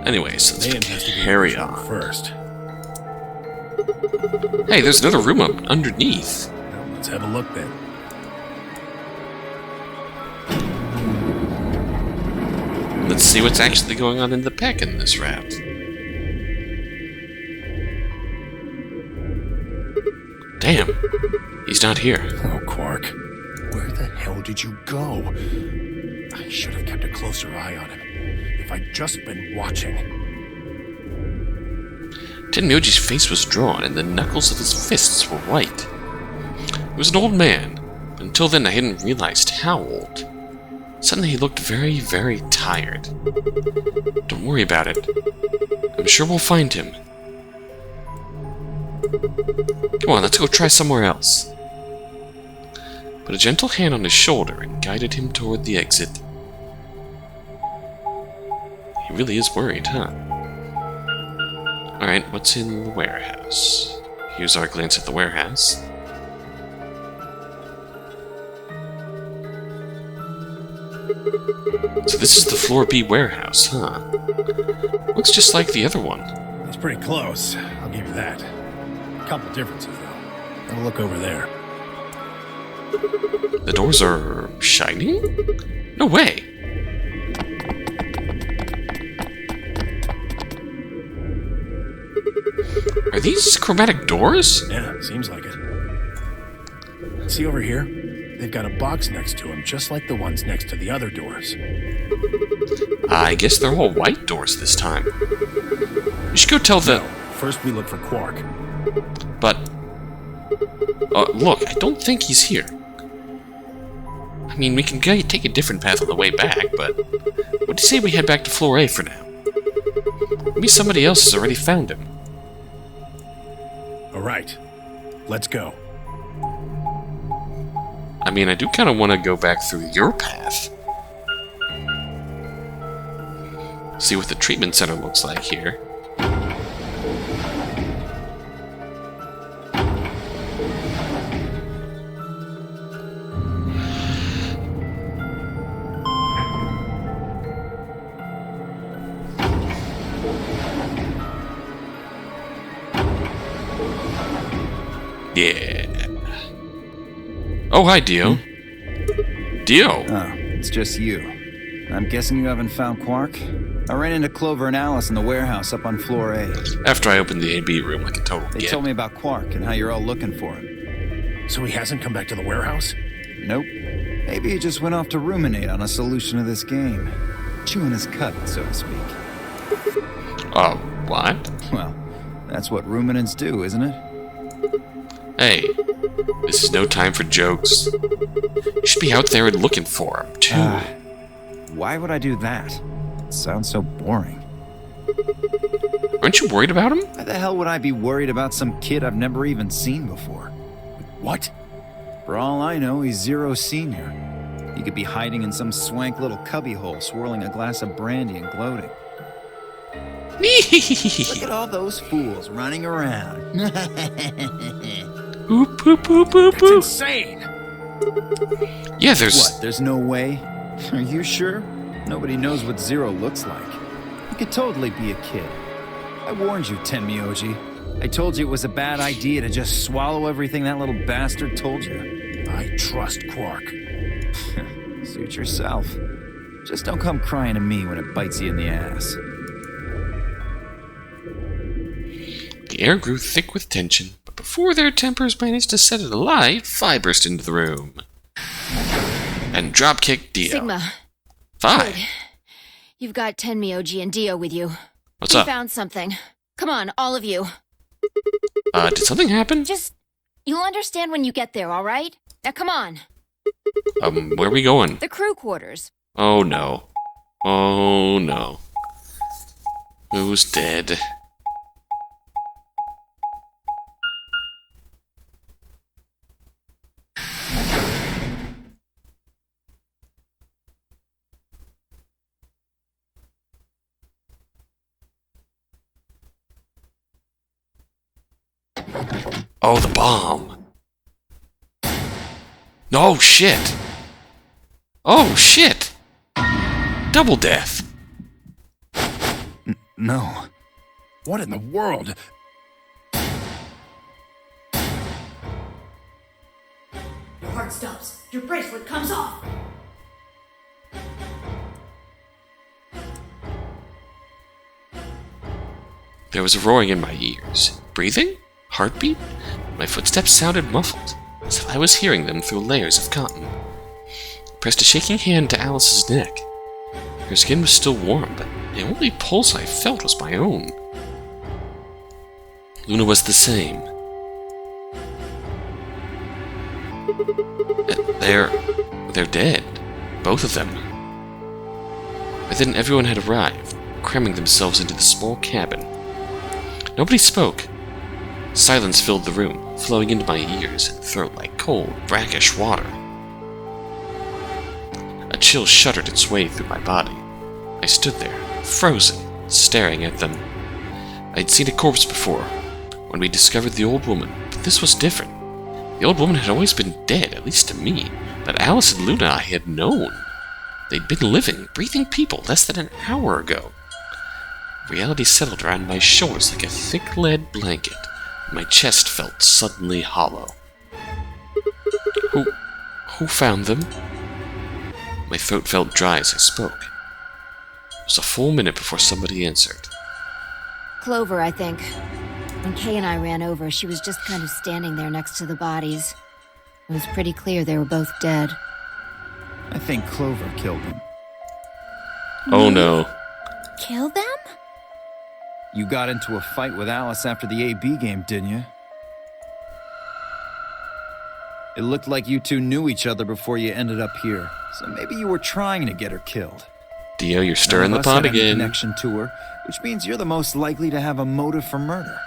Anyways, let's carry on. First. Hey, there's another room up underneath. Well, let's have a look then. Let's see what's actually going on in the pack in this route. Damn, he's not here. Oh, Quark. Where the hell did you go? I should have kept a closer eye on him. If I'd just been watching. Tenmyoji's face was drawn, and the knuckles of his fists were white. He was an old man. Until then, I hadn't realized how old. Suddenly, he looked very, very tired. Don't worry about it. I'm sure we'll find him. Come on, let's go try somewhere else. Put a gentle hand on his shoulder and guided him toward the exit. He really is worried, huh? Alright, what's in the warehouse? Here's our glance at the warehouse. So this is the Floor B warehouse, huh? Looks just like the other one. That's pretty close, I'll give you that. A couple differences, though. Have a look over there. The doors are shining? No way! Are these chromatic doors? Yeah, seems like it. See over here? They've got a box next to them, just like the ones next to the other doors. I guess they're all white doors this time. You should go tell the... No, first we look for Quark. But... look, I don't think he's here. I mean, we can take a different path on the way back, but... what do you say we head back to Floor A for now? Maybe somebody else has already found him. Alright, let's go. I mean, I do kind of want to go back through your path. See what the treatment center looks like here. Yeah. Oh, hi, Dio. Dio! Oh, it's just you. I'm guessing you haven't found Quark? I ran into Clover and Alice in the warehouse up on floor A. After I opened the AB room like a total They git. told me about Quark and how you're all looking for him. So he hasn't come back to the warehouse? Nope. Maybe he just went off to ruminate on a solution to this game. Chewing his cud, so to speak. What? Well, that's what ruminants do, isn't it? Hey, this is no time for jokes. You should be out there and looking for him, too. Why would I do that? It sounds so boring. Aren't you worried about him? Why the hell would I be worried about some kid I've never even seen before? What? For all I know, he's Zero Senior. He could be hiding in some swank little cubbyhole, swirling a glass of brandy and gloating. Look at all those fools running around. Boop, boop, boop, boop, That's boop. insane! Yeah, there's... What, there's no way? Are you sure? Nobody knows what Zero looks like. He could totally be a kid. I warned you, Tenmyoji. I told you it was a bad idea to just swallow everything that little bastard told you. I trust Quark. Suit yourself. Just don't come crying to me when it bites you in the ass. The air grew thick with tension, but before their tempers managed to set it alight, Phi burst into the room. And dropkicked Dio. Sigma. Phi, Good. You've got Tenmyoji and Dio with you. what's We up? found something. Come on, all of you. Did something happen? You'll understand when you get there, all right? Now come on. Where are we going? The crew quarters. Oh no. Oh no. Who's dead? Oh, the bomb. No, shit. Oh, shit. Double death. No. What in the world? Your heart stops. Your bracelet comes off. There was a roaring in my ears. Breathing? Heartbeat? My footsteps sounded muffled, as if I was hearing them through layers of cotton. I pressed a shaking hand to Alice's neck. Her skin was still warm, but the only pulse I felt was my own. Luna was the same. They're dead. Both of them. By then everyone had arrived, cramming themselves into the small cabin. Nobody spoke. Silence filled the room, flowing into my ears and throat like cold, brackish water. A chill shuddered its way through my body. I stood there, frozen, staring at them. I'd seen a corpse before, when we discovered the old woman, but this was different. The old woman had always been dead, at least to me, but Alice and Luna I had known. They'd been living, breathing people less than an hour ago. Reality settled around my shoulders like a thick lead blanket. My chest felt suddenly hollow. Who found them? My throat felt dry as I spoke. It was a full minute before somebody answered. Clover, I think. When Kay and I ran over, she was just kind of standing there next to the bodies. It was pretty clear they were both dead. I think Clover killed him. Oh no. Kill them? You got into a fight with Alice after the AB game, didn't you? It looked like you two knew each other before you ended up here, so maybe you were trying to get her killed. Dio, you're stirring the None of us pot had any again. Connection to her, which means you're the most likely to have a motive for murder.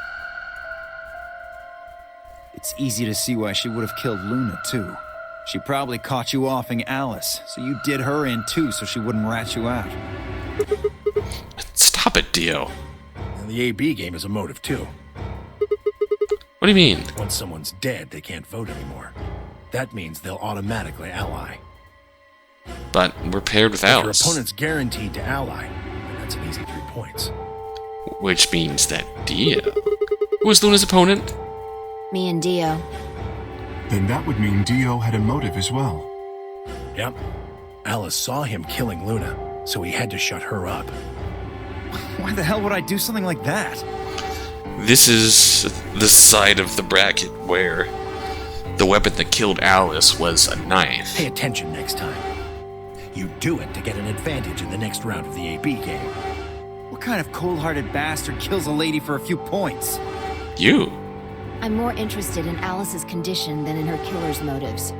It's easy to see why she would have killed Luna, too. She probably caught you offing Alice, so you did her in too so she wouldn't rat you out. Stop it, Dio. And the AB game is a motive, too. What do you mean? Once someone's dead, they can't vote anymore. That means they'll automatically ally. But we're paired with If your Alice. opponent's guaranteed to ally, then that's an easy 3 points. Which means that Dio... Who was Luna's opponent? Me and Dio. Then that would mean Dio had a motive as well. Yep. Alice saw him killing Luna, so he had to shut her up. Why the hell would I do something like that? This is the side of the bracket where the weapon that killed Alice was a knife. Pay attention next time. You do it to get an advantage in the next round of the AB game. What kind of cold-hearted bastard kills a lady for a few points? You? I'm more interested in Alice's condition than in her killer's motives.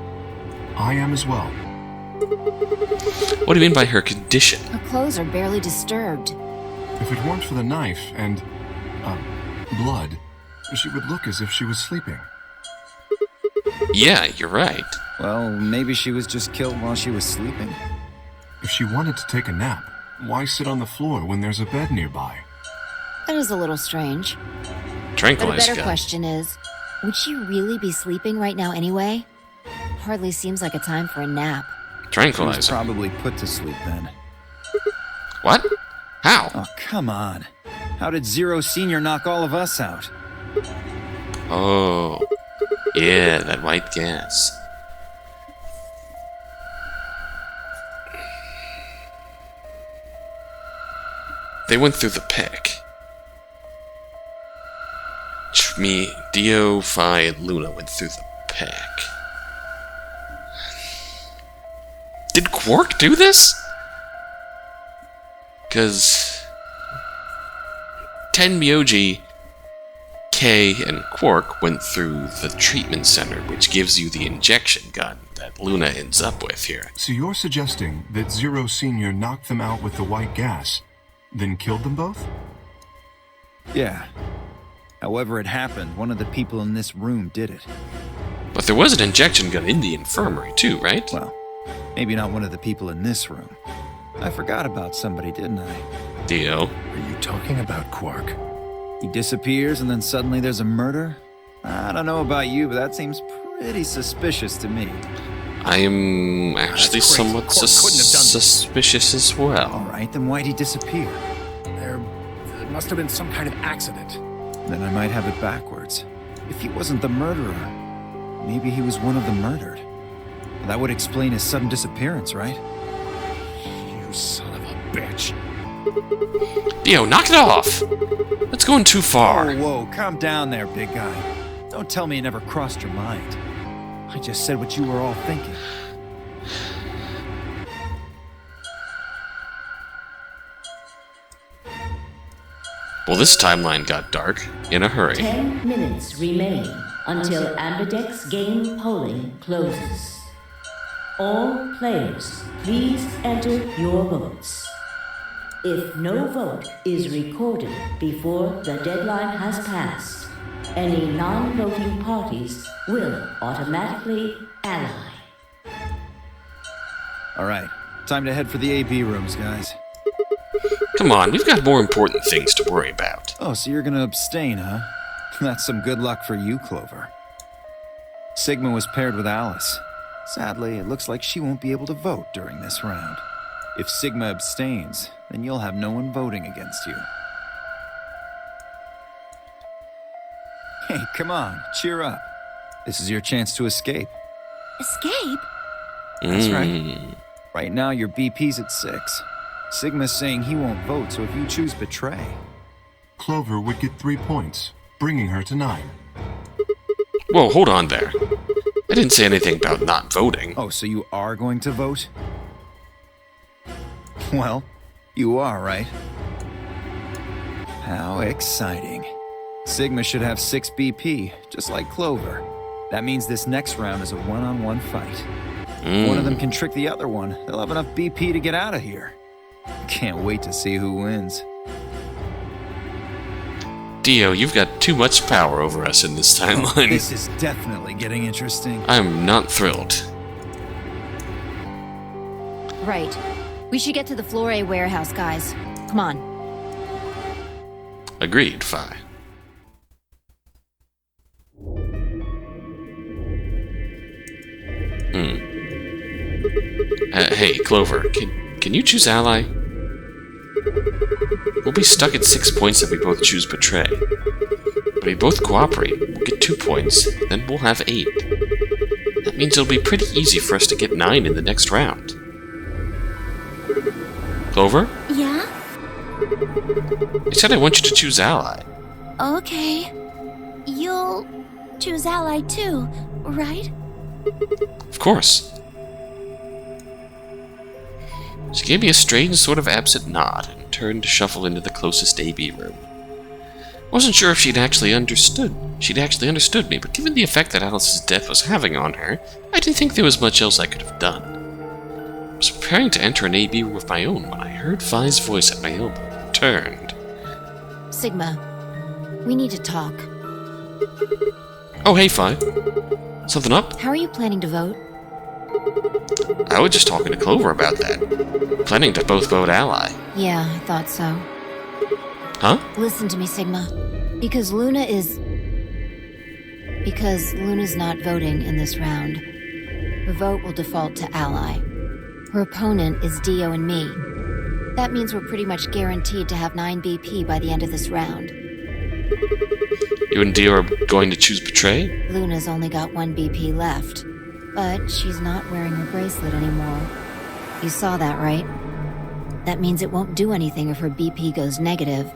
I am as well. What do you mean by her condition? Her clothes are barely disturbed. If it weren't for the knife and, blood, she would look as if she was sleeping. Yeah, you're right. Well, maybe she was just killed while she was sleeping. If she wanted to take a nap, why sit on the floor when there's a bed nearby? That is a little strange. But a Tranquilize better gun. question is, would she really be sleeping right now anyway? Hardly seems like a time for a nap. She was Tranquilizer. probably put to sleep then. What? How? Oh, come on. How did Zero Senior knock all of us out? Oh. Yeah, that white gas. They went through the pack. Me, Dio, Phi, and Luna went through the pack. Did Quark do this? Because Tenmyoji, Kay, and Quark went through the treatment center, which gives you the injection gun that Luna ends up with here. So you're suggesting that Zero Senior knocked them out with the white gas, then killed them both? Yeah. However it happened, one of the people in this room did it. But there was an injection gun in the infirmary too, right? Well, maybe not one of the people in this room. I forgot about somebody, didn't I? Dio. Are you talking about Quark? He disappears and then suddenly there's a murder? I don't know about you, but that seems pretty suspicious to me. I am actually That's crazy. somewhat Quark couldn't have done this. suspicious as well. All right, then why'd he disappear? They're must have been some kind of accident. Then I might have it backwards. If he wasn't the murderer, maybe he was one of the murdered. That would explain his sudden disappearance, right? You son of a bitch. Dio, knock it off! That's going too far. Whoa, calm down there, big guy. Don't tell me it never crossed your mind. I just said what you were all thinking. Well, this timeline got dark in a hurry. 10 minutes remain until Ambidex game polling closes. All players, please enter your votes. If no vote is recorded before the deadline has passed, any non-voting parties will automatically ally. All right, time to head for the AB rooms, guys. Come on, we've got more important things to worry about. Oh, so you're gonna abstain, huh? That's some good luck for you, Clover. Sigma was paired with Alice. Sadly, it looks like she won't be able to vote during this round. If Sigma abstains, then you'll have no one voting against you. Hey, come on, cheer up. This is your chance to escape. Escape? That's right. Right now, your BP's at 6. Sigma's saying he won't vote, so if you choose betray... Clover would get 3 points, bringing her to 9. Whoa, hold on there. I didn't say anything about not voting. Oh, so you are going to vote? Well, you are, right? How exciting. Sigma should have 6 BP, just like Clover. That means this next round is a one-on-one fight. If one of them can trick the other one, they'll have enough BP to get out of here. Can't wait to see who wins. Dio, you've got too much power over us in this timeline. This is definitely getting interesting. I'm not thrilled. Right. We should get to the Flore warehouse, guys. Come on. Agreed, Fi. Hey, Clover, can you choose ally? We'll be stuck at 6 points if we both choose betray. But if we both cooperate, we'll get 2 points, then we'll have 8. That means it'll be pretty easy for us to get 9 in the next round. Clover? Yeah? I said I want you to choose ally. Okay. You'll choose ally too, right? Of course. She gave me a strange sort of absent nod and turned to shuffle into the closest AB room. Wasn't sure if she'd actually understood me, but given the effect that Alice's death was having on her, I didn't think there was much else I could have done. I was preparing to enter an AB room of my own when I heard Fi's voice at my elbow and turned. Sigma, we need to talk. Oh, hey, Fi. Something up? How are you planning to vote? I was just talking to Clover about that. Planning to both vote ally. Yeah, I thought so. Huh? Listen to me, Sigma. Because Luna's not voting in this round. Her vote will default to ally. Her opponent is Dio and me. That means we're pretty much guaranteed to have 9 BP by the end of this round. You and Dio are going to choose betray? Luna's only got 1 BP left. But she's not wearing her bracelet anymore. You saw that, right? That means it won't do anything if her BP goes negative.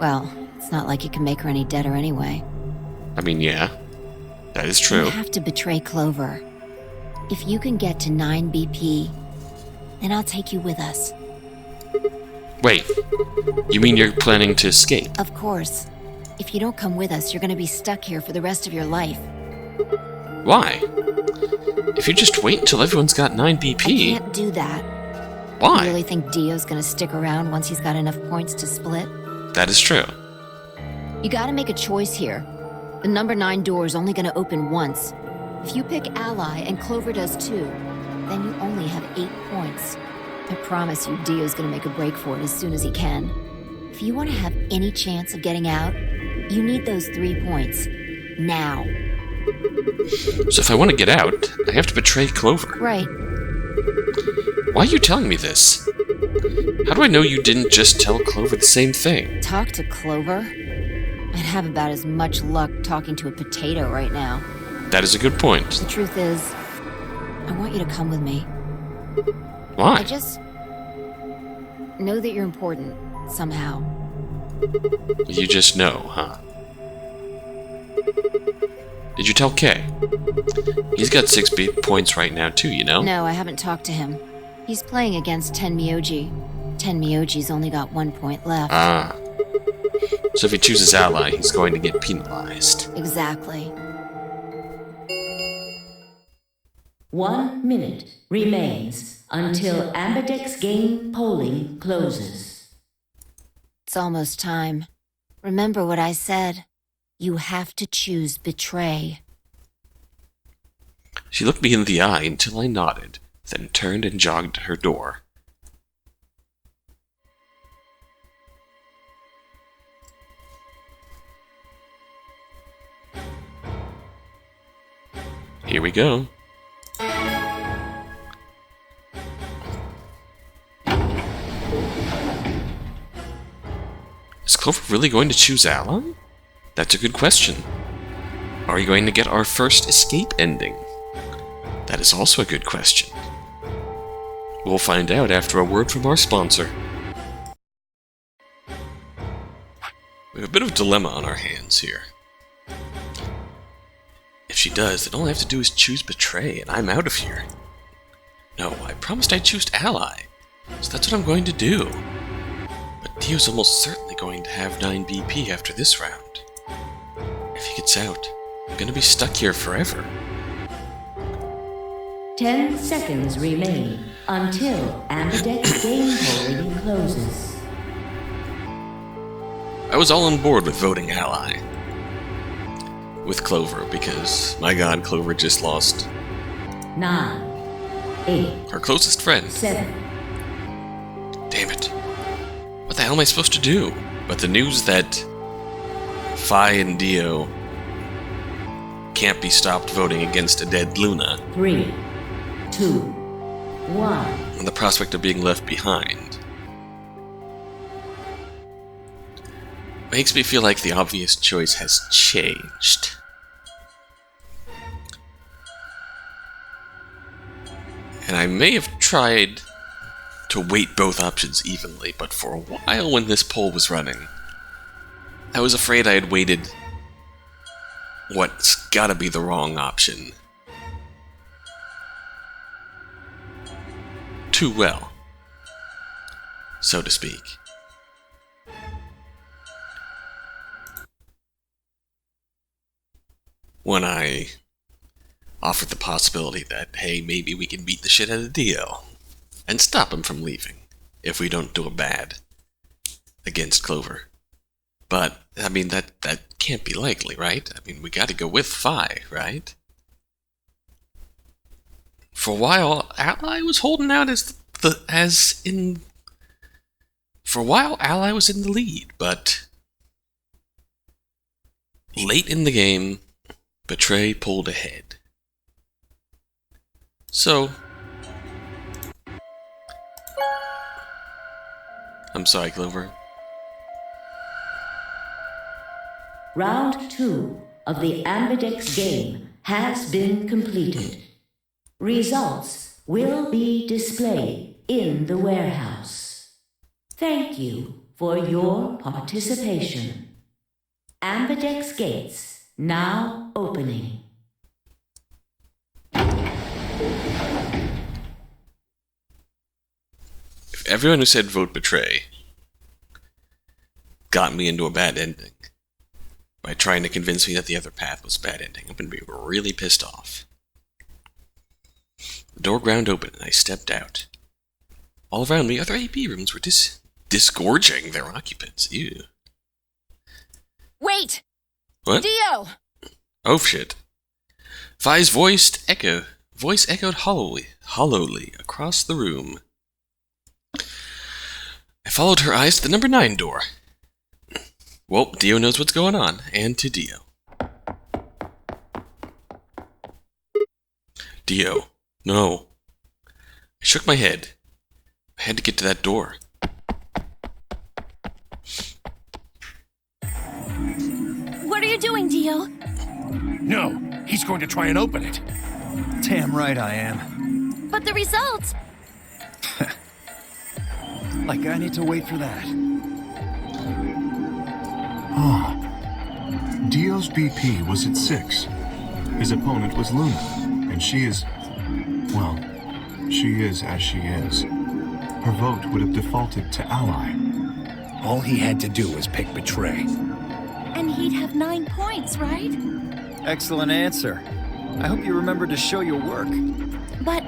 Well, it's not like it can make her any deader anyway. I mean, yeah. That is true. You have to betray Clover. If you can get to 9 BP, then I'll take you with us. Wait. You mean you're planning to escape? Of course. If you don't come with us, you're gonna be stuck here for the rest of your life. Why? If you just wait until everyone's got 9 BP... I can't do that. Why? You really think Dio's gonna stick around once he's got enough points to split? That is true. You gotta make a choice here. The number 9 door is only gonna open once. If you pick ally and Clover does too, then you only have 8 points. I promise you Dio's gonna make a break for it as soon as he can. If you want to have any chance of getting out, you need those 3 points. Now. So if I want to get out, I have to betray Clover. Right. Why are you telling me this? How do I know you didn't just tell Clover the same thing? Talk to Clover? I'd have about as much luck talking to a potato right now. That is a good point. The truth is, I want you to come with me. Why? I just know that you're important, somehow. You just know, huh? Did you tell Kay? He's got 6 points right now too, you know? No, I haven't talked to him. He's playing against Tenmyoji. Tenmyoji's only got 1 point left. Ah. So if he chooses ally, he's going to get penalized. Exactly. 1 minute remains until Ambidex game polling closes. It's almost time. Remember what I said. You have to choose betray. She looked me in the eye until I nodded, then turned and jogged to her door. Here we go. Is Clover really going to choose ally? That's a good question. Are we going to get our first escape ending? That is also a good question. We'll find out after a word from our sponsor. We have a bit of a dilemma on our hands here. If she does, then all I have to do is choose betray, and I'm out of here. No, I promised I'd choose ally, so that's what I'm going to do. But Dio's almost certainly going to have 9 BP after this round. If he gets out, I'm gonna be stuck here forever. 10 seconds remain until Ambidex game polling closes. I was all on board with voting ally. With Clover, because, my god, Clover just lost 9, 8, her closest friend. 7. Damn it. What the hell am I supposed to do? But the news that Fi and Dio can't be stopped voting against a dead Luna, 3, 2, 1. and the prospect of being left behind, makes me feel like the obvious choice has changed. And I may have tried to weight both options evenly, but for a while when this poll was running, I was afraid I had weighted what's gotta be the wrong option too well, so to speak. When I offered the possibility that, hey, maybe we can beat the shit out of Dio and stop him from leaving if we don't do a bad against Clover. But, I mean, that can't be likely, right? I mean, we gotta go with Fi, right? For a while, Ally was holding out For a while, Ally was in the lead, but late in the game, Betray pulled ahead. So, I'm sorry, Clover. Round 2 of the Ambidex game has been completed. Results will be displayed in the warehouse. Thank you for your participation. Ambidex gates now opening. If everyone who said vote Betray got me into a bad ending by trying to convince me that the other path was a bad ending, I'm going to be really pissed off. The door ground open and I stepped out. All around me, other AP rooms were disgorging their occupants. Ew. Wait! What? Dio! Oh shit. Fi's voice echoed hollowly across the room. I followed her eyes to the number 9 door. Well, Dio knows what's going on, and to Dio. Dio, no. I shook my head. I had to get to that door. What are you doing, Dio? No, he's going to try and open it. Damn right I am. But the results! Like I need to wait for that. Dio's BP was at 6. His opponent was Luna, and she is... well, she is as she is. Her vote would have defaulted to Ally. All he had to do was pick Betray. And he'd have 9 points, right? Excellent answer. I hope you remember to show your work. But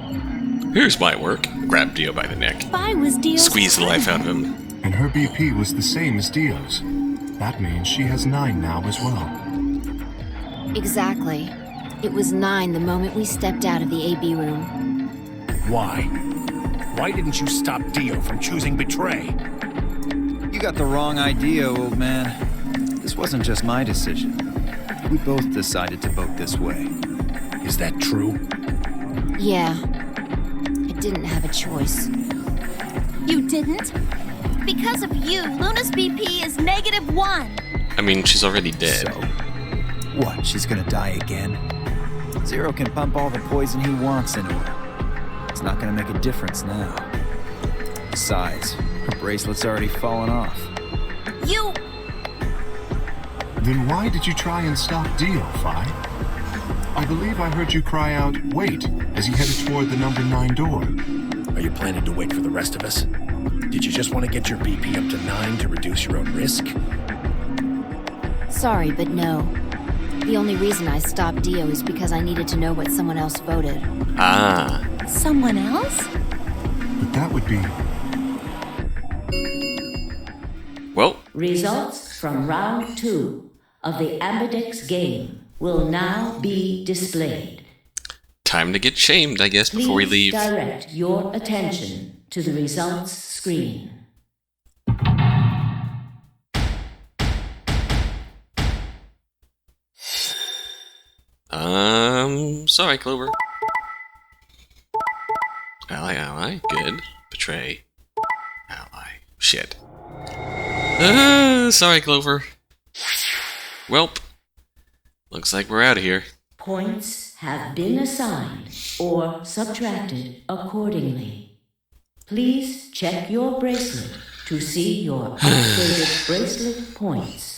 Here's my work. Grab Dio by the neck. Spy was Dio's Squeeze the life friend. out of him. And her BP was the same as Dio's. That means she has 9 now as well. Exactly. It was 9 the moment we stepped out of the AB room. Why? Why didn't you stop Dio from choosing Betray? You got the wrong idea, old man. This wasn't just my decision. We both decided to vote this way. Is that true? Yeah. I didn't have a choice. You didn't? Because of you, Luna's BP is -1. I mean, she's already dead. So, what, she's gonna die again? Zero can pump all the poison he wants into her. It's not gonna make a difference now. Besides, her bracelet's already fallen off. You... Then why did you try and stop Dio, Fi? I believe I heard you cry out, "Wait," as he headed toward the number 9 door. Are you planning to wait for the rest of us? Did you just want to get your BP up to 9 to reduce your own risk? Sorry, but no. The only reason I stopped Dio is because I needed to know what someone else voted. Ah. Someone else? But that would be... Well, Results from round 2 of the Ambidex game will now be displayed. time to get shamed, I guess, before we Please leave. direct your attention to the results screen. Sorry, Clover. Ally, good. Betray. Ally. Shit. Sorry, Clover. Welp. Looks like we're out of here. Points have been assigned or subtracted accordingly. Please check your bracelet to see your updated bracelet points.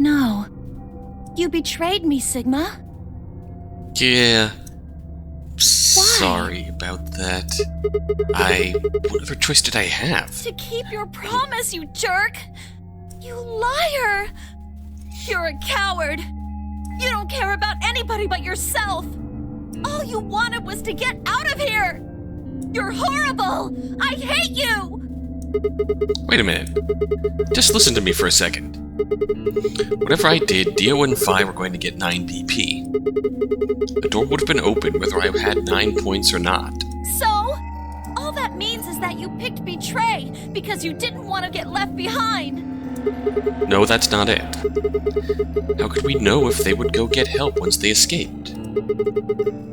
No. You betrayed me, Sigma. Yeah. Sorry about that. What other choice did I have? To keep your promise, you jerk! You liar! You're a coward! You don't care about anybody but yourself! All you wanted was to get out of here! You're horrible! I hate you! Wait a minute. Just listen to me for a second. Whatever I did, Dio and Phi were going to get 9 BP. The door would have been open whether I had 9 points or not. So? All that means is that you picked Betray because you didn't want to get left behind. No, that's not it. How could we know if they would go get help once they escaped?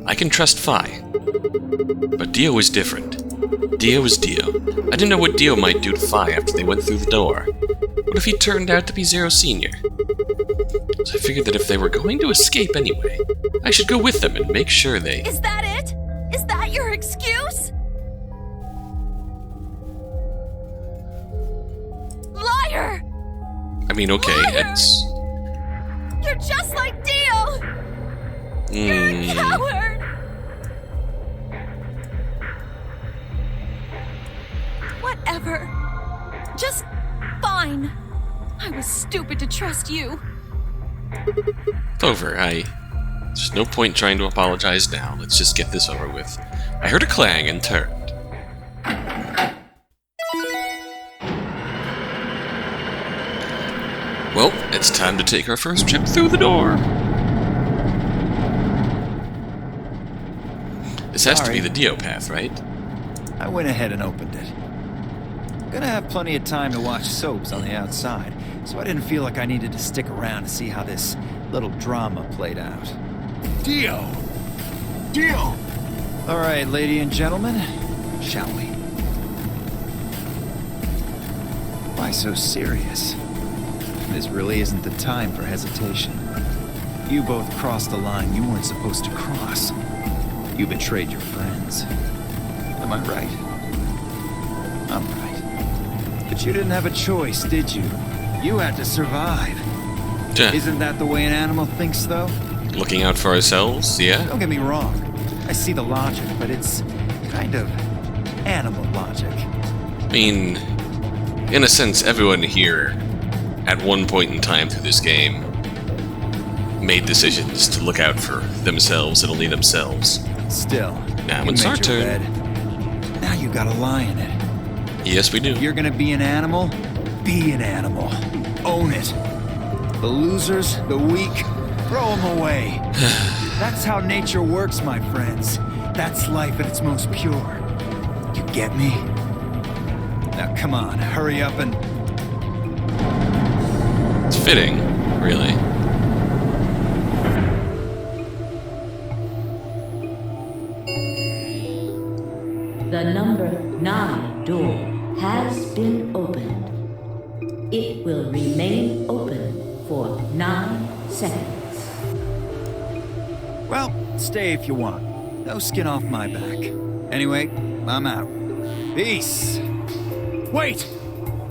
I can trust Phi. But Dio is different. Dio is Dio. I didn't know what Dio might do to Phi after they went through the door. What if he turned out to be Zero Senior? So I figured that if they were going to escape anyway, I should go with them and make sure they... Is that it? Is that your excuse? Liar! I mean, okay, Liar! it's... You're just like Dio! You're a coward! Whatever. Just fine. I was stupid to trust you. Clover, there's no point trying to apologize now. Let's just get this over with. I heard a clang and turned. Well, it's time to take our first trip through the door. This has to be the Dio path, right? I went ahead and opened it. Gonna have plenty of time to watch soaps on the outside, so I didn't feel like I needed to stick around to see how this Little drama played out. Dio! Dio! All right, ladies and gentlemen, shall we? Why so serious? This really isn't the time for hesitation. You both crossed a line you weren't supposed to cross. You betrayed your friends. Am I right? I'm right. But you didn't have a choice, did you? You had to survive. Yeah. Isn't that the way an animal thinks, though? Looking out for ourselves, yeah? Don't get me wrong. I see the logic, but it's kind of animal logic. I mean, in a sense, everyone here, at one point in time through this game, made decisions to look out for themselves and only themselves. Still, Now you it's made our your turn. bed. Now you gotta lie in it. Yes, we do. If you're gonna be an animal, be an animal. Own it. The losers, the weak, throw them away. That's how nature works, my friends. That's life at its most pure. You get me? Now come on, hurry up and... It's fitting, really. The number 9 door has been opened. It will remain open for 9 seconds. Well, stay if you want. No skin off my back. Anyway, I'm out. Peace. Wait!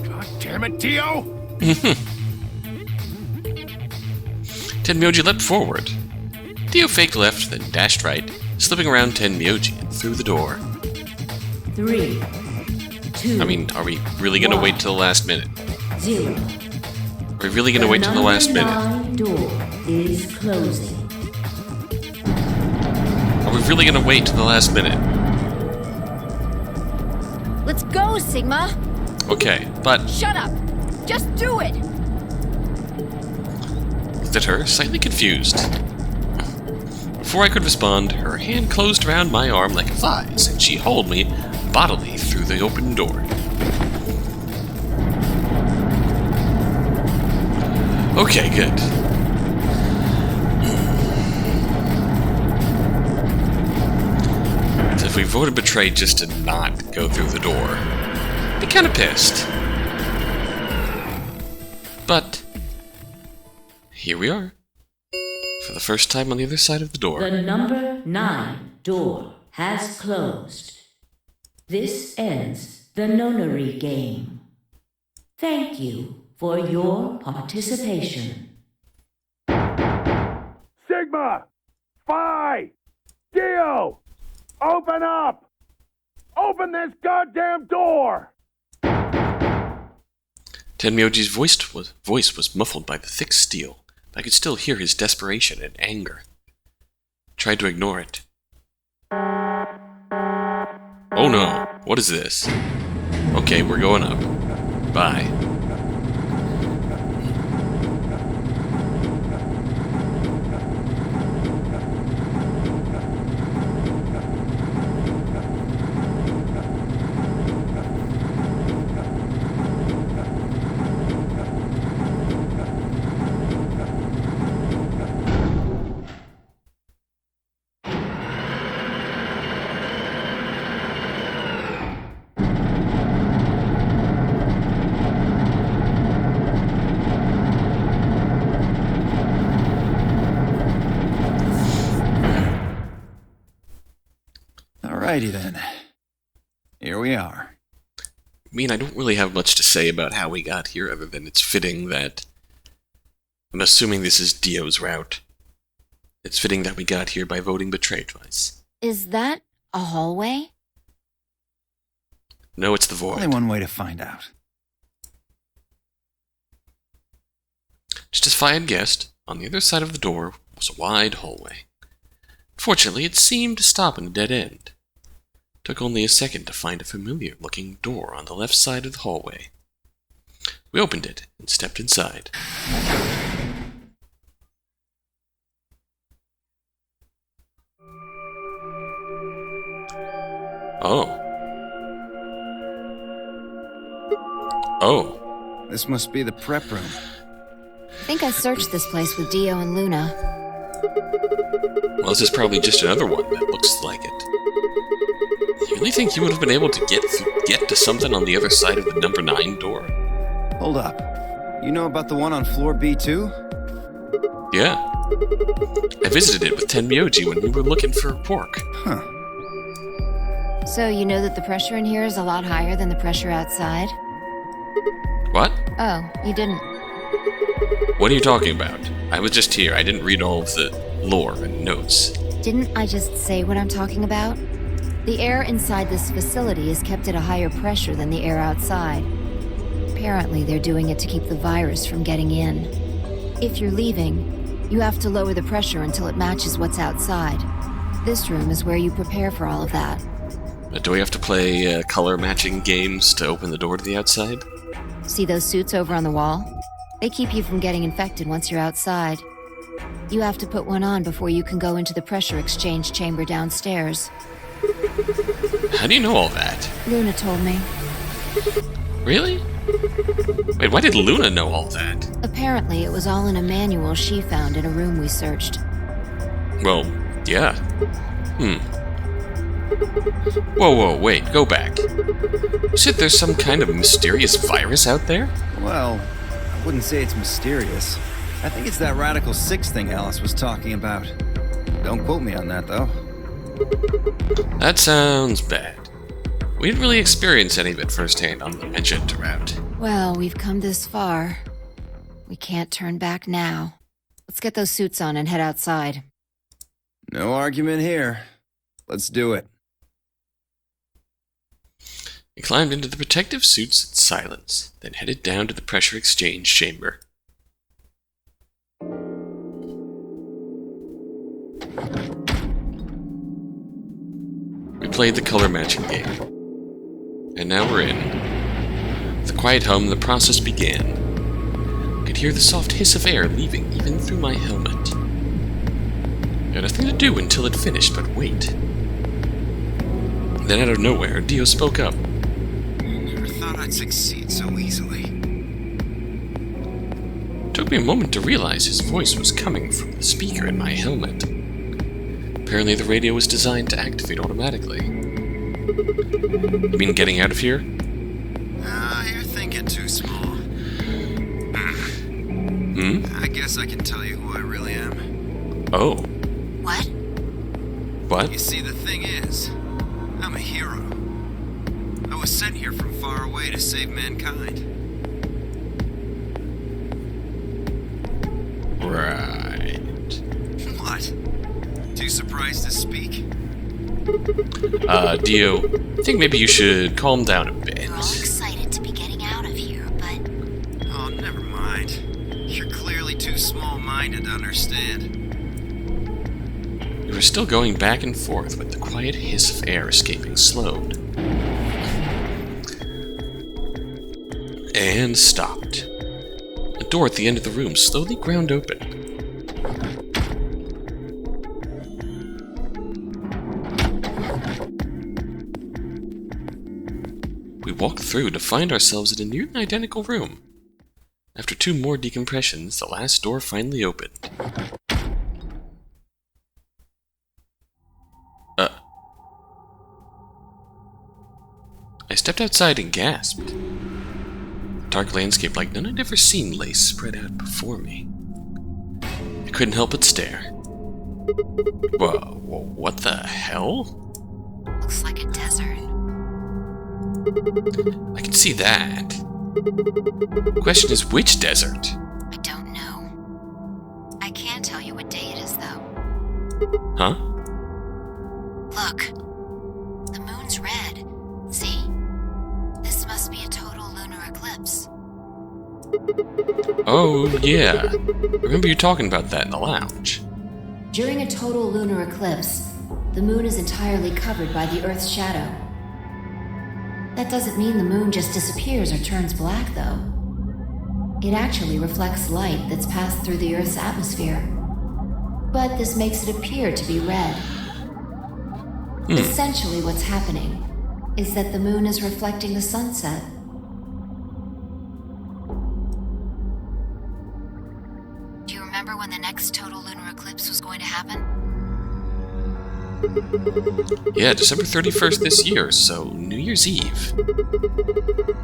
God damn it, Dio! Tenmyoji leapt forward. Dio faked left, then dashed right, slipping around Tenmyoji and through the door. 3, 2, I mean, are we really gonna wait till the last minute? 0. Are we really gonna wait till the last minute? The number 9 door is closing. Are we really gonna wait till the last minute? Let's go, Sigma! Okay, but Shut up! Just do it! looked at her, slightly confused. Before I could respond, her hand closed around my arm like a vise, and she hauled me bodily through the open door. Okay, good. So if we voted betrayed just to not go through the door, I'd be kind of pissed. But here we are, for the first time on the other side of the door. The number 9 door has closed. This ends the nonary game. Thank you for your participation. Sigma! Phi! Dio! Open up! Open this goddamn door! Tenmyoji's voice was muffled by the thick steel, but I could still hear his desperation and anger. I tried to ignore it. Oh no, what is this? Okay, we're going up. Bye. Alrighty then. Here we are. I mean, I don't really have much to say about how we got here, other than it's fitting that... I'm assuming this is Dio's route. It's fitting that we got here by voting betrayed twice. Is that a hallway? No, it's the void. Only one way to find out. Just as Phi had guessed, on the other side of the door was a wide hallway. Fortunately, it seemed to stop in a dead end. It took only a second to find a familiar-looking door on the left side of the hallway. We opened it and stepped inside. Oh. Oh. This must be the prep room. think I searched this place with Dio and Luna. Well, this is probably just another one that looks like it. You really think you would have been able to get to something on the other side of the number 9 door? Hold up. You know about the one on floor B2? Yeah. I visited it with Tenmyoji when we were looking for pork. Huh. So you know that the pressure in here is a lot higher than the pressure outside? What? Oh, you didn't. What are you talking about? I was just here. I didn't read all of the lore and notes. Didn't I just say what I'm talking about? The air inside this facility is kept at a higher pressure than the air outside. Apparently, they're doing it to keep the virus from getting in. If you're leaving, you have to lower the pressure until it matches what's outside. This room is where you prepare for all of that. Do we have to play color-matching games to open the door to the outside? See those suits over on the wall? They keep you from getting infected once you're outside. You have to put one on before you can go into the pressure exchange chamber downstairs. How do you know all that? Luna told me. Really? Wait, why did Luna know all that? Apparently, it was all in a manual she found in a room we searched. Well, yeah. Whoa, wait, go back. You said there's some kind of mysterious virus out there? Well, I wouldn't say it's mysterious. I think it's that Radical 6 thing Alice was talking about. Don't quote me on that, though. That sounds bad. We didn't really experience any of it firsthand on the Magenta route. Well, we've come this far. We can't turn back now. Let's get those suits on and head outside. No argument here. Let's do it. We climbed into the protective suits in silence, then headed down to the pressure exchange chamber. We played the color matching game. And now we're in. With a quiet hum, the process began. I could hear the soft hiss of air leaving even through my helmet. I had nothing to do until it finished but wait. Then out of nowhere, Dio spoke up. Never thought I'd succeed so easily. It took me a moment to realize his voice was coming from the speaker in my helmet. Apparently the radio was designed to activate automatically. You mean getting out of here? You're thinking too small. I guess I can tell you who I really am. Oh. What? What? You see, the thing is, I'm a hero. I was sent here from far away to save mankind. Right. What? Too surprised to speak? Dio, I think maybe you should calm down a bit. We're all excited to be getting out of here, but... Oh, never mind. You're clearly too small-minded to understand. We were still going back and forth when the quiet hiss of air escaping slowed. And stopped. A door at the end of the room slowly ground open. We walked through to find ourselves in a nearly identical room. After 2 more decompressions, the last door finally opened. I stepped outside and gasped. A dark landscape like none I'd ever seen lay spread out before me. I couldn't help but stare. Whoa, what the hell? Looks like a desert. I can see that. The question is, which desert? I don't know. I can't tell you what day it is, though. Huh? Look. The moon's red. See? This must be a total lunar eclipse. Oh, yeah. Remember you talking about that in the lounge. During a total lunar eclipse, the moon is entirely covered by the Earth's shadow. That doesn't mean the moon just disappears or turns black, though. It actually reflects light that's passed through the Earth's atmosphere. But this makes it appear to be red. Essentially what's happening is that the moon is reflecting the sunset. Yeah, December 31st this year, so New Year's Eve.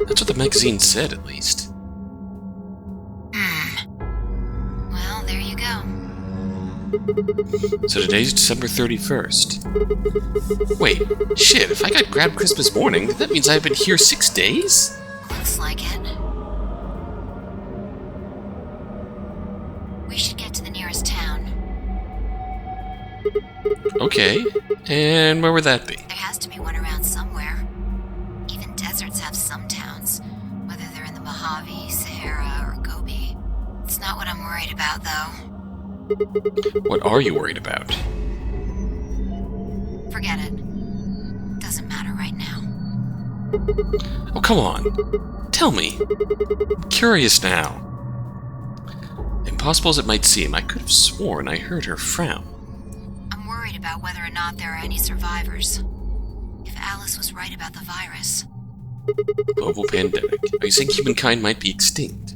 That's what the magazine said, at least. Well, there you go. So today's December 31st. Wait, shit, if I got grabbed Christmas morning, that means I've been here 6 days? Looks like it. We should get to the nearest town. Okay, and where would that be? There has to be one around somewhere. Even deserts have some towns, whether they're in the Mojave, Sahara, or Gobi. It's not what I'm worried about, though. What are you worried about? Forget it. Doesn't matter right now. Oh, come on. Tell me. I'm curious now. Impossible as it might seem, I could have sworn I heard her frown. I'm worried about whether or not there are any survivors. If Alice was right about the virus. Global pandemic. Are you saying humankind might be extinct?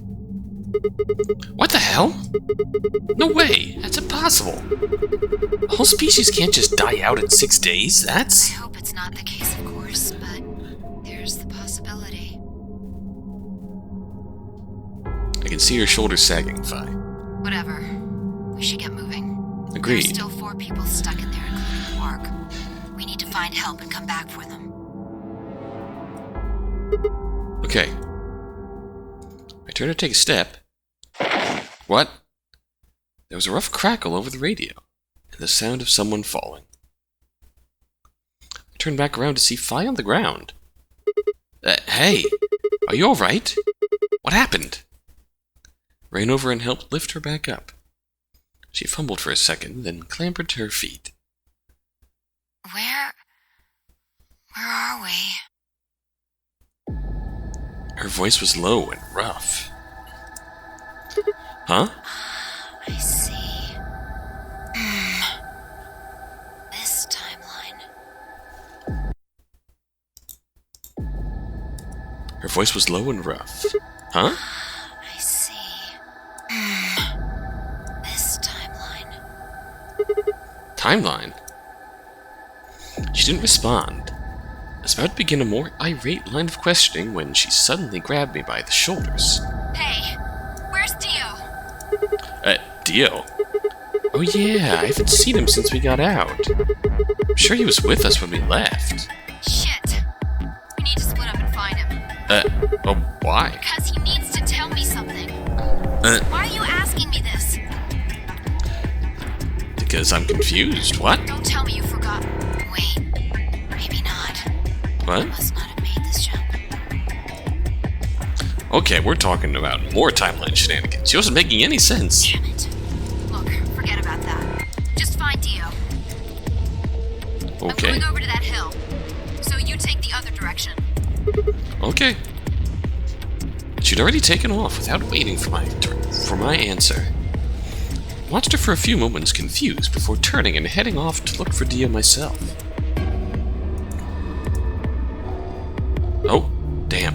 What the hell? No way! That's impossible! A whole species can't just die out in 6 days, I that's... hope it's not the case, of course, but there's the possibility. I can see your shoulders sagging, Fi. Whatever. We should get moving. Agreed. There's still 4 people stuck in there, including Mark. We need to find help and come back for them. Okay. I turn to take a step. What? There was a rough crackle over the radio, and the sound of someone falling. I turned back around to see Fi on the ground. Hey! Are you alright? What happened? Ran over and helped lift her back up. She fumbled for a second, then clambered to her feet. Where are we? Her voice was low and rough. Huh? I see. This timeline. Her voice was low and rough. Huh? I see. This timeline. Timeline? She didn't respond. I was about to begin a more irate line of questioning when she suddenly grabbed me by the shoulders. Hey, where's Dio? Dio? Oh yeah, I haven't seen him since we got out. I'm sure he was with us when we left. Shit. We need to split up and find him. Oh, why? Because he needs to tell me something. Why are you asking me this? Because I'm confused. What? Don't tell me you forgot. Wait, maybe not. What? I must not have made this jump. Okay, we're talking about more timeline shenanigans. She wasn't making any sense. Damn it. Look, forget about that. Just find Dio. I'm Okay. going over to that hill. So you take the other direction. Okay. She'd already taken off without waiting for my answer. Watched her for a few moments confused before turning and heading off to look for Dio myself. Oh, damn.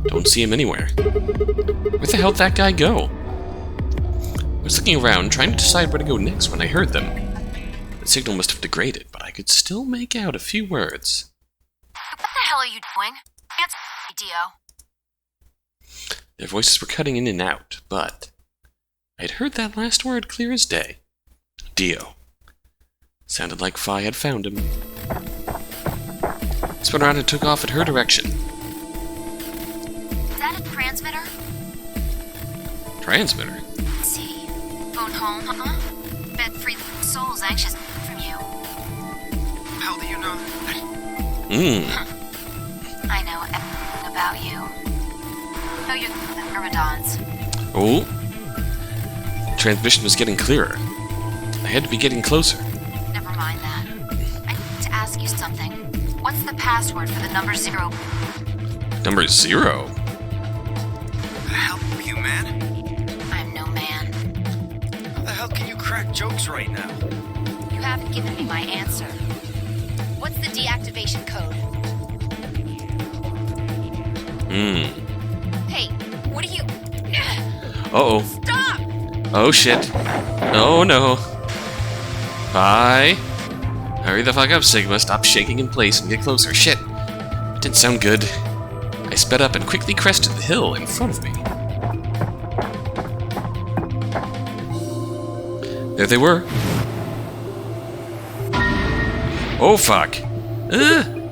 Don't see him anywhere. Where the hell did that guy go? I was looking around, trying to decide where to go next when I heard them. The signal must have degraded, but I could still make out a few words. What the hell are you doing? Answer me, Dio. Their voices were cutting in and out, but I'd heard that last word clear as day. Dio. Sounded like Fi had found him. Spun around and took off in her direction. Is that a transmitter? Transmitter? Let's see. Phone home, huh? Bet free souls anxious from you. How do you know? I know everything about you. Know you're the Myrmidons. Oh. Transmission was getting clearer. I had to be getting closer. Never mind that. I need to ask you something. What's the password for the number 0? Number 0? The hell are you, man? I'm no man. How the hell can you crack jokes right now? You haven't given me my answer. What's the deactivation code? Hey, what are you... Uh-oh. Stop! Oh, shit. Oh, no. Fi? Hurry the fuck up, Sigma. Stop shaking in place and get closer. Shit! It didn't sound good. I sped up and quickly crested the hill in front of me. There they were. Oh fuck!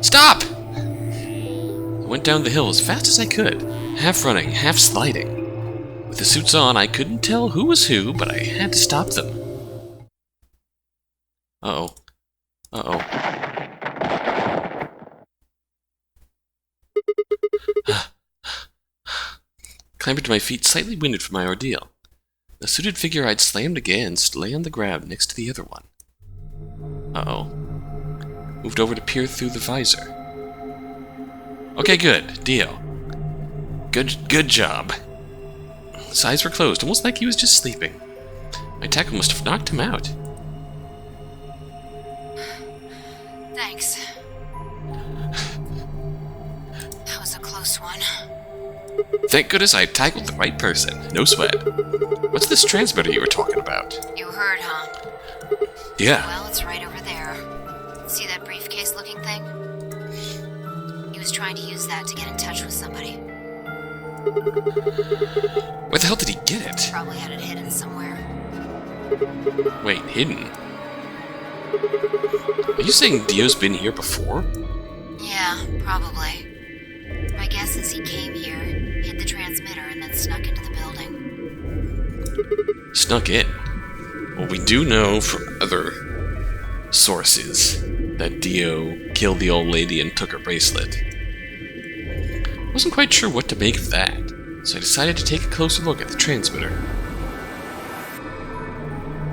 Stop! I went down the hill as fast as I could, half running, half sliding. With the suits on, I couldn't tell who was who, but I had to stop them. Uh-oh. Uh-oh. Clambered to my feet, slightly winded from my ordeal. The suited figure I'd slammed against lay on the ground next to the other one. Uh-oh. Moved over to peer through the visor. Okay, good. Dio. Good job. His eyes were closed, almost like he was just sleeping. My tackle must have knocked him out. Thanks. That was a close one. Thank goodness I tackled the right person. No sweat. What's this transmitter you were talking about? You heard, huh? Yeah. Well, it's right over there. See that briefcase-looking thing? He was trying to use that to get in touch with somebody. Where the hell did he get it? Probably had it hidden somewhere. Wait, hidden? Are you saying Dio's been here before? Yeah, probably. My guess is he came here, hid the transmitter, and then snuck into the building. Snuck in? Well, we do know from other sources that Dio killed the old lady and took her bracelet. Wasn't quite sure what to make of that, so I decided to take a closer look at the transmitter.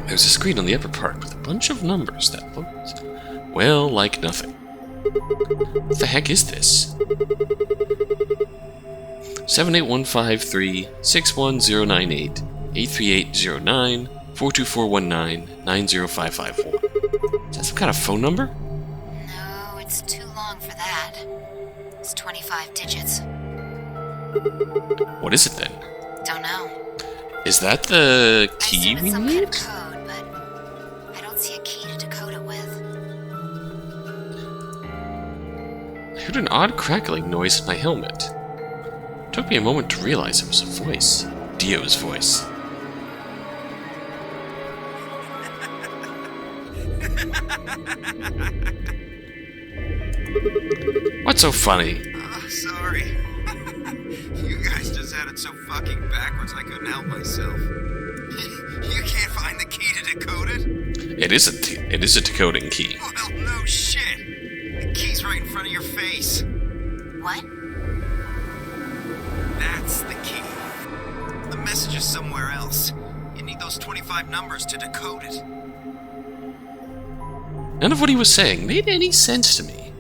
There's a screen on the upper part with a bunch of numbers that looked, well, like nothing. What the heck is this? 78153-61098, 83809, 42419, 90551. Is that some kind of phone number? No, it's too long for that. It's 25 digits. What is it then? Don't know. Is that the I key assume we it's some need? kind of code, but I don't see a key to decode it with. I heard an odd crackling noise in my helmet. It took me a moment to realize it was a voice. Dio's voice. What's so funny? Oh, sorry. You guys just had it so fucking backwards I couldn't help myself. You can't find the key to decode it? It is a decoding key. Well, no shit. The key's right in front of your face. What? That's the key. The message is somewhere else. You need those 25 numbers to decode it. None of what he was saying made any sense to me.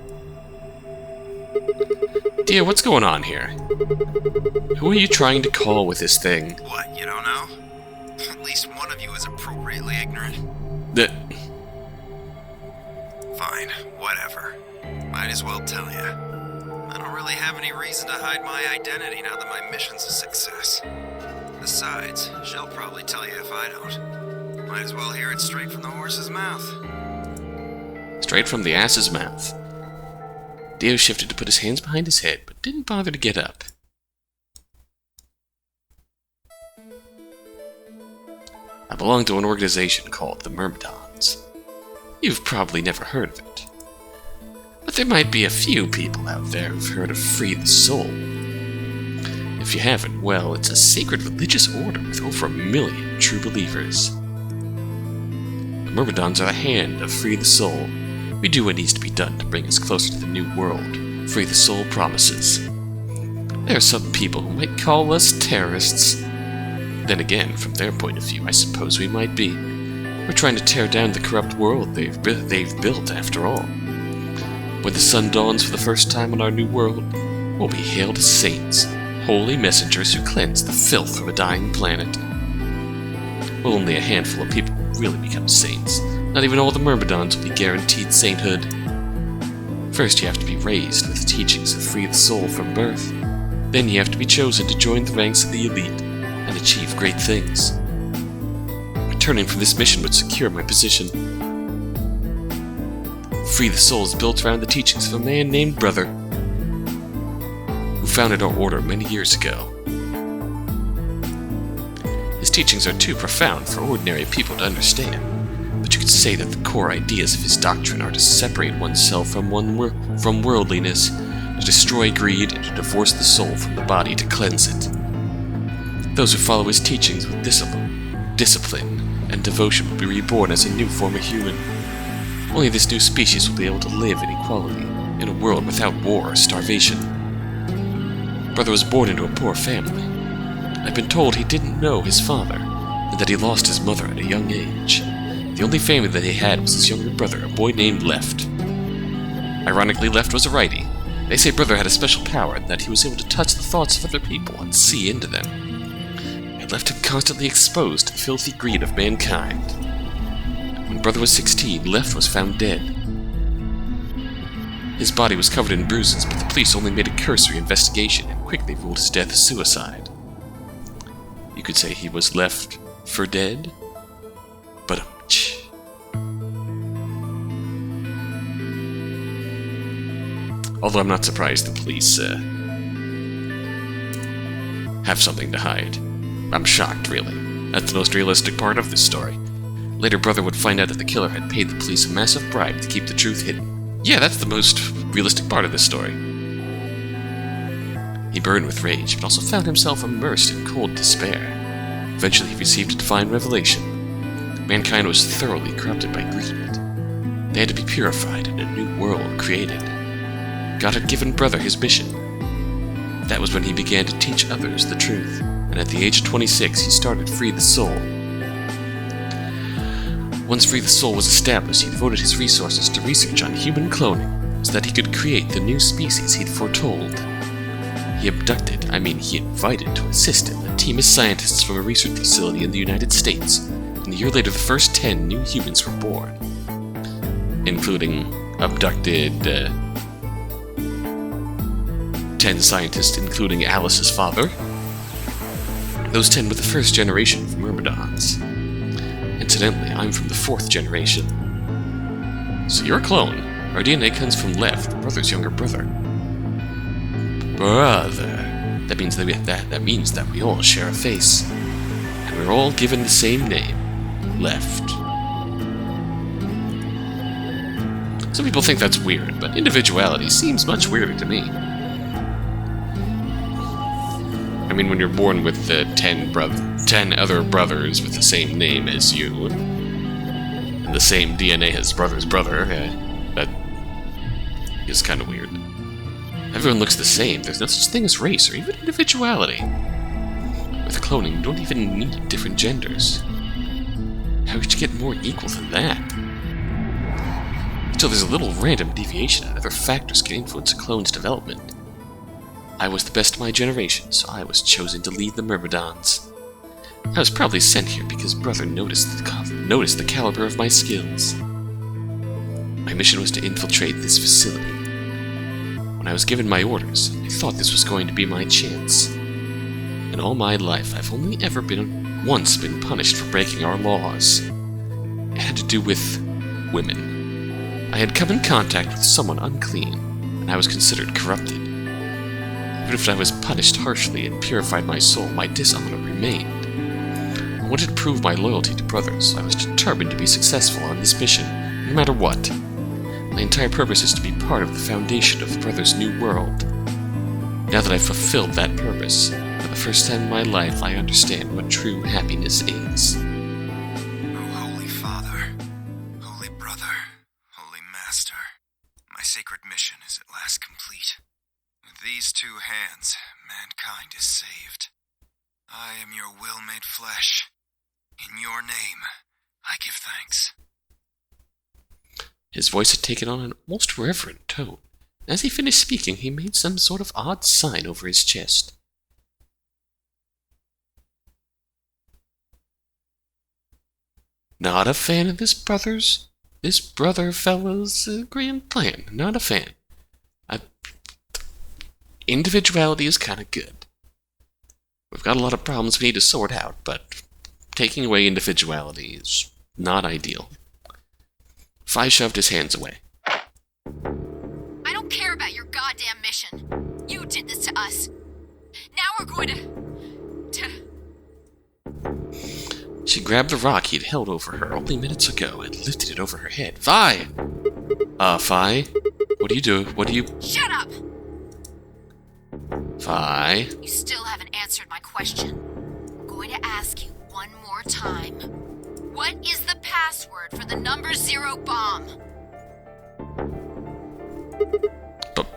Dio, what's going on here? Who are you trying to call with this thing? What, you don't know? At least one of you is appropriately ignorant. Fine, whatever. Might as well tell you. I don't really have any reason to hide my identity now that my mission's a success. Besides, she'll probably tell you if I don't. Might as well hear it straight from the horse's mouth. Straight from the ass's mouth. Dio shifted to put his hands behind his head, but didn't bother to get up. I belong to an organization called the Myrmidons. You've probably never heard of it. But there might be a few people out there who've heard of Free the Soul. If you haven't, well, it's a sacred religious order with over 1 million true believers. The Myrmidons are the hand of Free the Soul. We do what needs to be done to bring us closer to the new world. Free the Soul promises. There are some people who might call us terrorists. Then again, from their point of view, I suppose we might be. We're trying to tear down the corrupt world they've built, after all. When the sun dawns for the first time on our new world, we'll be hailed as saints, holy messengers who cleanse the filth from a dying planet. Well, only a handful of people will really become saints. Not even all the Myrmidons will be guaranteed sainthood. First, you have to be raised with the teachings of Free the Soul from birth. Then you have to be chosen to join the ranks of the elite and achieve great things. Returning from this mission would secure my position. Free the Soul is built around the teachings of a man named Brother, who founded our order many years ago. His teachings are too profound for ordinary people to understand, but you could say that the core ideas of his doctrine are to separate oneself from worldliness, to destroy greed, and to divorce the soul from the body to cleanse it. Those who follow his teachings with discipline and devotion will be reborn as a new form of human. Only this new species will be able to live in equality, in a world without war or starvation. Brother was born into a poor family. I've been told he didn't know his father, and that he lost his mother at a young age. The only family that he had was his younger brother, a boy named Left. Ironically, Left was a righty. They say Brother had a special power in that he was able to touch the thoughts of other people and see into them. It left him constantly exposed to the filthy greed of mankind. When Brother was 16, Left was found dead. His body was covered in bruises, but the police only made a cursory investigation and quickly ruled his death a suicide. You could say he was left for dead, but although I'm not surprised the police have something to hide. I'm shocked, really. That's the most realistic part of this story. Later, Brother would find out that the killer had paid the police a massive bribe to keep the truth hidden. Yeah, that's the most realistic part of this story. He burned with rage, but also found himself immersed in cold despair. Eventually, he received a divine revelation. Mankind was thoroughly corrupted by greed. They had to be purified and a new world created. God had given Brother his mission. That was when he began to teach others the truth, and at the age of 26, he started Free the Soul. Once Free the Soul was established, he devoted his resources to research on human cloning, so that he could create the new species he'd foretold. He invited to assist him a team of scientists from a research facility in the United States, and a year later the first 10 new humans were born, including abducted 10 scientists, including Alice's father. Those 10 were the first generation of Myrmidons. Incidentally, I'm from the 4th generation. So you're a clone. Our DNA comes from Left, Brother's younger brother. Brother. That means that we all share a face. And we're all given the same name. Left. Some people think that's weird, but individuality seems much weirder to me. I mean, when you're born with 10 other brothers with the same name as you, and the same DNA as brother's brother, that is kind of weird. Everyone looks the same. There's no such thing as race or even individuality. With cloning, you don't even need different genders. How could you get more equal than that? Still, there's a little random deviation and other factors can influence a clone's development. I was the best of my generation, so I was chosen to lead the Myrmidons. I was probably sent here because Brother noticed the caliber of my skills. My mission was to infiltrate this facility. When I was given my orders, I thought this was going to be my chance. In all my life, I've only ever once been punished for breaking our laws. It had to do with women. I had come in contact with someone unclean, and I was considered corrupted. Even if I was punished harshly and purified my soul, my dishonor remained. I wanted to prove my loyalty to Brother, so I was determined to be successful on this mission, no matter what. My entire purpose is to be part of the foundation of Brother's new world. Now that I've fulfilled that purpose, for the first time in my life, I understand what true happiness is. Oh, Holy Father, Holy Brother, Holy Master, my sacred mission is at last complete. With these two hands, mankind is saved. I am your will made flesh. In your name, I give thanks. His voice had taken on an almost reverent tone. As he finished speaking, he made some sort of odd sign over his chest. Not a fan of this brother fella's grand plan. Not a fan. Individuality is kind of good. We've got a lot of problems we need to sort out, but taking away individuality is not ideal. Fi shoved his hands away. I don't care about your goddamn mission. You did this to us. Now we're going to... She grabbed the rock he'd held over her only minutes ago and lifted it over her head. Vi! Vi? What do you do? What do you... Shut up! Vi? You still haven't answered my question. I'm going to ask you one more time. What is the password for the number 0 bomb?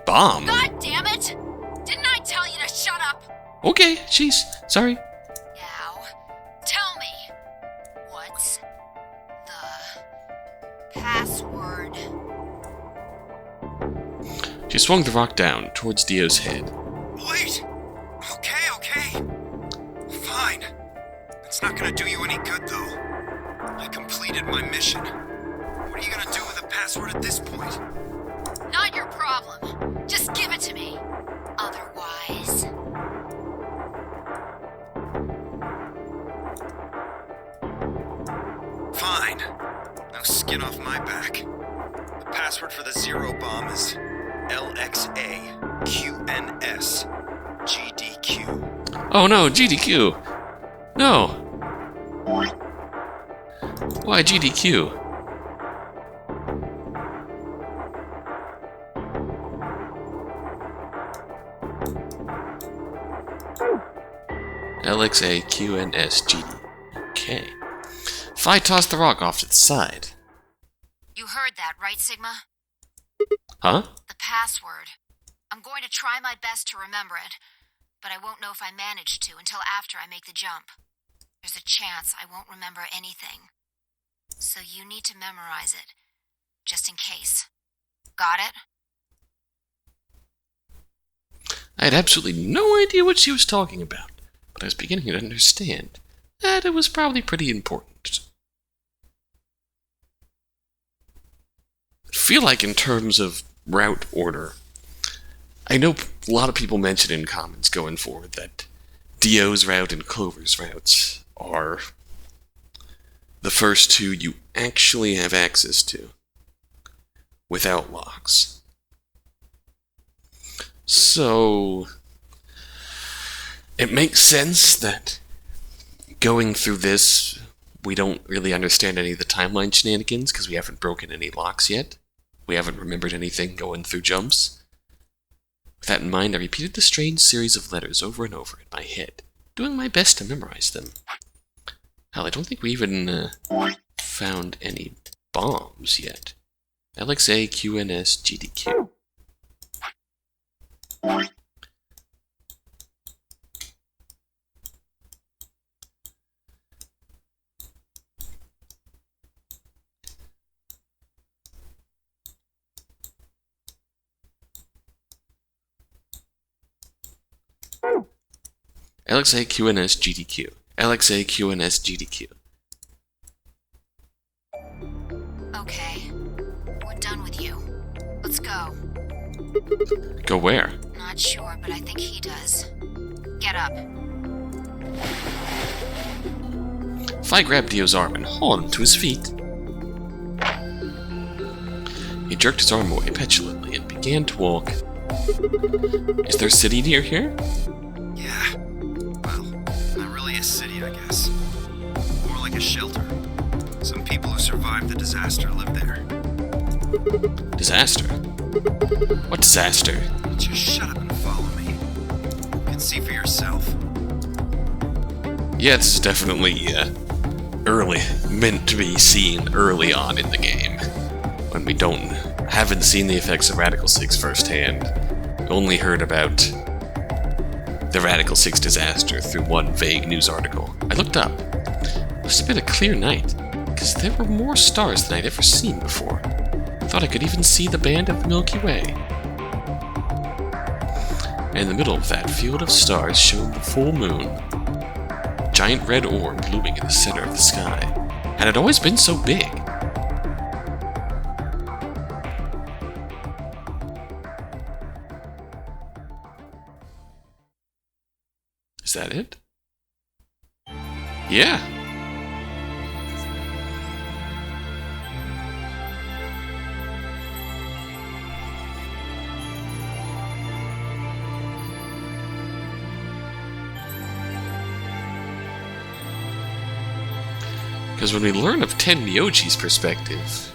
Bomb? God damn it! Didn't I tell you to shut up? Okay, jeez. Sorry. Now, tell me, what's the password? She swung the rock down towards Dio's head. Wait! Okay. Fine. It's not gonna do you any good, though. I completed my mission. What are you gonna do with the password at this point? Not your problem. Just give it to me. Otherwise... Fine. No skin off my back. The password for the 0 bomb is LXAQNSGDQ. Oh no, GDQ! No! Why GDQ? LXAQNSGDK. Fi tossed the rock off to the side. You heard that, right, Sigma? Huh? The password. I'm going to try my best to remember it, but I won't know if I manage to until after I make the jump. There's a chance I won't remember anything. So you need to memorize it, just in case. Got it? I had absolutely no idea what she was talking about, but I was beginning to understand that it was probably pretty important. I feel like in terms of route order, I know a lot of people mentioned in comments going forward that Dio's route and Clover's routes are the first two you actually have access to without locks. So it makes sense that going through this, we don't really understand any of the timeline shenanigans because we haven't broken any locks yet. We haven't remembered anything going through jumps. With that in mind, I repeated the strange series of letters over and over in my head, doing my best to memorize them. Hell, I don't think we even found any bombs yet. LXAQNSGDQ. LXAQNSGDQ. LXAQNSGDQ. Okay. We're done with you. Let's go. Go where? Not sure, but I think he does. Get up. Fi grabbed Dio's arm and hauled him to his feet. He jerked his arm away petulantly and began to walk. Is there a city near here? Yeah. Well, not really a city, I guess. More like a shelter. Some people who survived the disaster live there. Disaster? What disaster? Just shut up and follow me. You can see for yourself. Yeah, this is definitely early, meant to be seen early on in the game, when we haven't seen the effects of Radical 6 firsthand. We only heard about the Radical 6 disaster through one vague news article. I looked up. It must have been a clear night, because there were more stars than I'd ever seen before. I thought I could even see the band of the Milky Way. And in the middle of that field of stars shone the full moon, a giant red orb looming in the center of the sky. Had it always been so big? Is that it? Yeah. Because when we learn of Tenmyoji's perspective,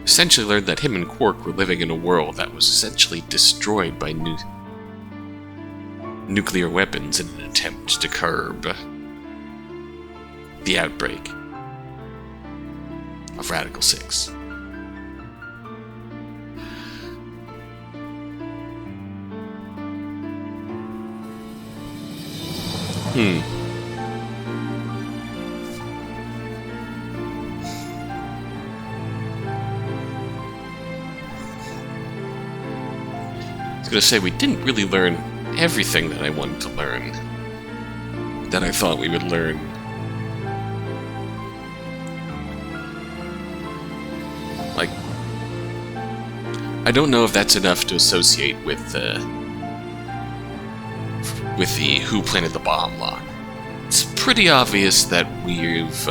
essentially learned that him and Quark were living in a world that was essentially destroyed by nuclear weapons in an attempt to curb the outbreak of Radical 6. I was gonna say, we didn't really learn everything that I wanted to learn, that I thought we would learn. Like, I don't know if that's enough to associate with the Who Planted the Bomb lock. It's pretty obvious that we've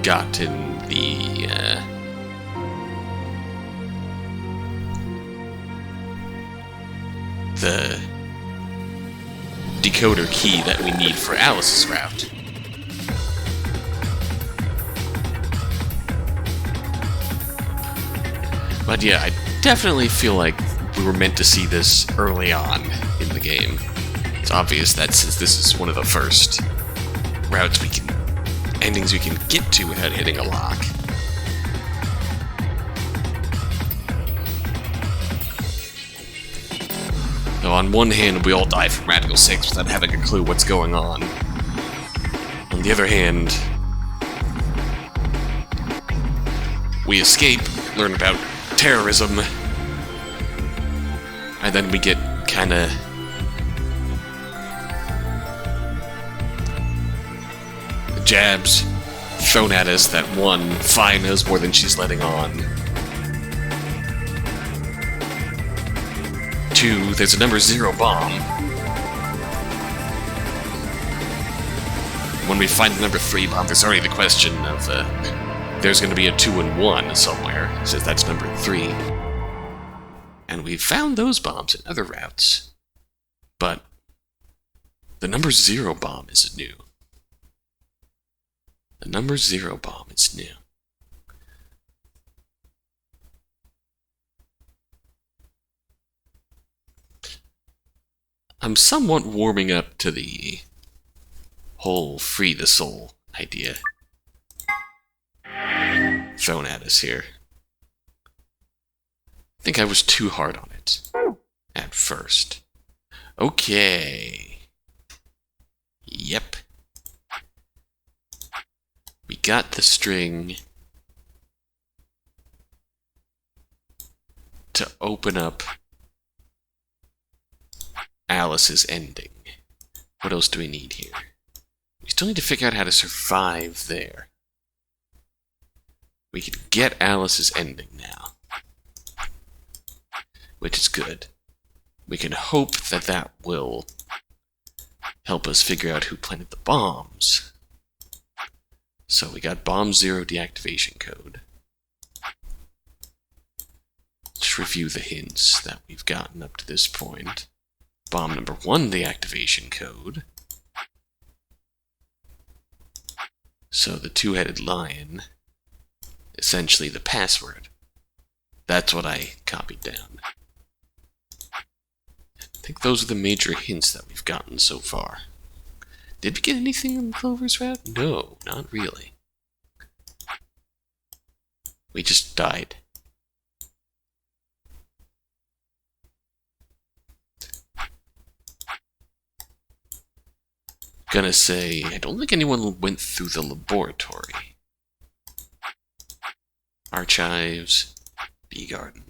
gotten the decoder key that we need for Alice's route. But yeah, I definitely feel like we were meant to see this early on in the game. It's obvious that since this is one of the first endings we can get to without hitting a lock. So on one hand, we all die from Radical 6 without having a clue what's going on. On the other hand, we escape, learn about terrorism, and then we get kinda jabs thrown at us that one, Fi knows more than she's letting on. Two, there's a number 0 bomb. When we find the number 3 bomb, there's already the question of there's going to be a 2 and 1 somewhere. It says that's number 3. And we've found those bombs in other routes. But the number 0 bomb is new. The number 0 bomb is new. I'm somewhat warming up to the whole free the soul idea thrown at us here. I think I was too hard on it at first. Okay. Yep. We got the string to open up Alice's ending. What else do we need here? We still need to figure out how to survive there. We can get Alice's ending now, which is good. We can hope that that will help us figure out who planted the bombs. So we got Bomb 0 deactivation code. Let's review the hints that we've gotten up to this point. Bomb number 1 deactivation code. So the two-headed lion, essentially the password. That's what I copied down. I think those are the major hints that we've gotten so far. Did we get anything on Clover's route? No, not really. We just died. Gonna say, I don't think anyone went through the laboratory. Archives, Bee Garden.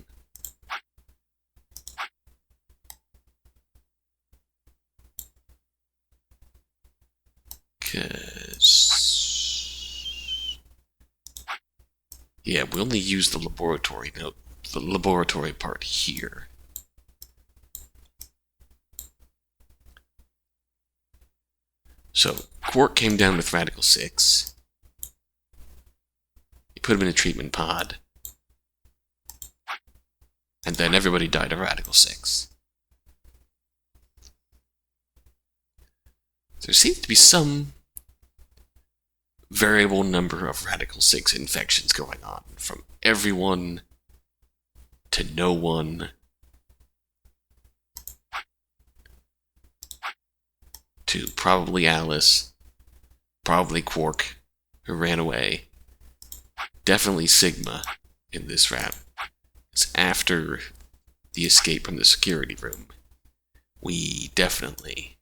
Yeah, we only use the laboratory note, the laboratory part here. So, Quark came down with Radical 6. He put him in a treatment pod. And then everybody died of Radical 6. There seems to be some variable number of Radical 6 infections going on, from everyone to no one to probably Alice, probably Quark, who ran away, definitely Sigma in this rap. It's after the escape from the security room. We definitely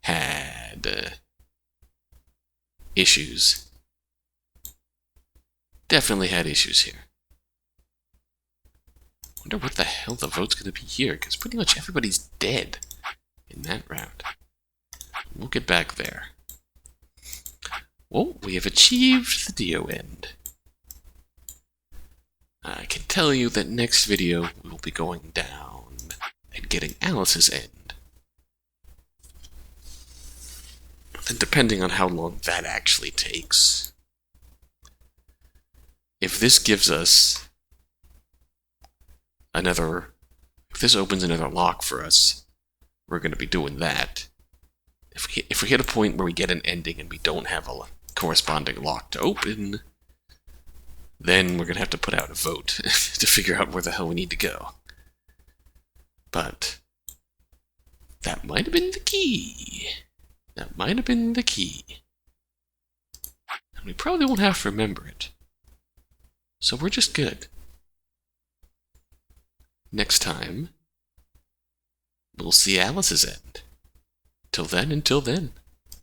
had issues. Definitely had issues here. Wonder what the hell the vote's gonna be here, because pretty much everybody's dead in that round. We'll get back there. Well, we have achieved the Dio end. I can tell you that next video we will be going down and getting Alice's end. And depending on how long that actually takes, if this gives us if this opens another lock for us, we're going to be doing that. If we hit a point where we get an ending and we don't have a corresponding lock to open, then we're going to have to put out a vote to figure out where the hell we need to go. But that might have been the key. That might have been the key. And we probably won't have to remember it. So we're just good. Next time, we'll see Alice's end. Until then.